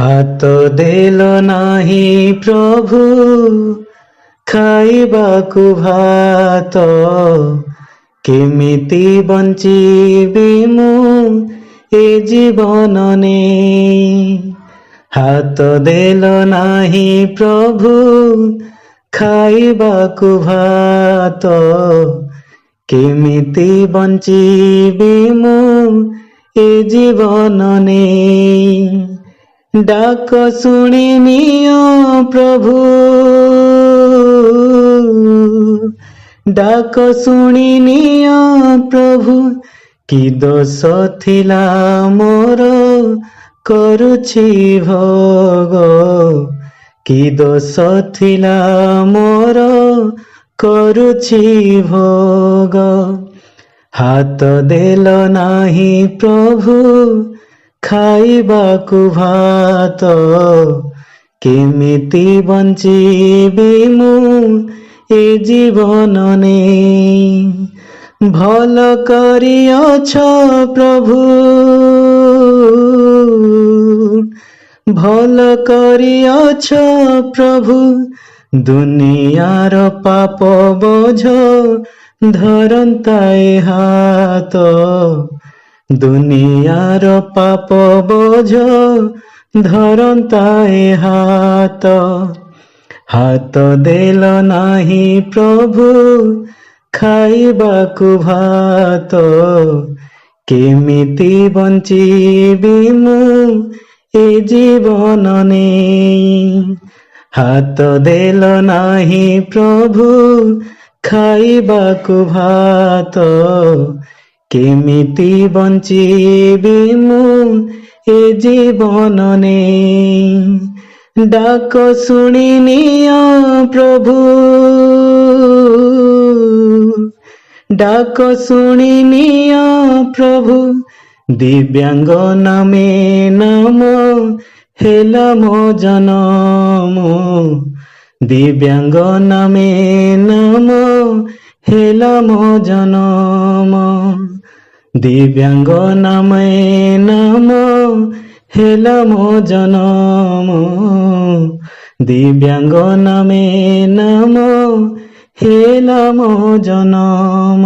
ହାତ ଦେଲ ନାହିଁ ପ୍ରଭୁ ଖାଇବାକୁ ଭାତ, କେମିତି ବଞ୍ଚିବି ମୁଁ ଏ ଜୀବନ ନେଇ। ହାତ ଦେଲ ନାହିଁ ପ୍ରଭୁ ଖାଇବାକୁ ଭାତ, କେମିତି ବଞ୍ଚିବି ମୁଁ ଏ ଜୀବନ ନେଇ। ଡାକ ଶୁଣି ନିଅ ପ୍ରଭୁ, ଡାକ ଶୁଣି ନିଅ ପ୍ରଭୁ, କି ଦୋଷ ଥିଲା ମୋର କରୁଛି ଭୋଗ, କି ଦୋଷ ଥିଲା ମୋର କରୁଛି ଭୋଗ। ହାତ ଦେଲ ନାହିଁ ପ୍ରଭୁ ଖାଇବାକୁ ଭାତ, କେମିତି ବଞ୍ଚିବି ମୁଁ ଏ ଜୀବନ ନେଇ। ଭଲ କରିଅଛ ପ୍ରଭୁ, ଭଲ କରିଅଛ ପ୍ରଭୁ, ଦୁନିଆର ପାପ ବୋଝ ଧରନ୍ତା ଏ ହାତ, ଦୁନିଆର ପାପ ବୋଝ ଧରନ୍ତା ଏ ହାତ। ହାତ ଦେଲ ନାହିଁ ପ୍ରଭୁ ଖାଇବାକୁ ଭାତ, କେମିତି ବଞ୍ଚିବି ମୁଁ ଏ ଜୀବନ ନେଇ। ହାତ ଦେଲ ନାହିଁ ପ୍ରଭୁ ଖାଇବାକୁ ଭାତ, କେମିତି ବଞ୍ଚିବି ମୁଁ ଏ ଜୀବନ ନେଇ। ଡାକ ଶୁଣି ନିଅ ପ୍ରଭୁ, ଡାକ ଶୁଣି ନିଅ ପ୍ରଭୁ, ଦିବ୍ୟାଙ୍ଗ ନାମେ ନାମ ହେଲା ମୋ ଜନମ, ଦିବ୍ୟାଙ୍ଗ ନାମେ ନାମ ହେଲା ମୋ ଜନମ, ଦିବ୍ୟାଙ୍ଗ ନାମେ ନାମ ହେଲା ମୋ ଜନମ, ଦିବ୍ୟାଙ୍ଗ ନାମେ ନାମ ହେଲା ମୋ ଜନମ।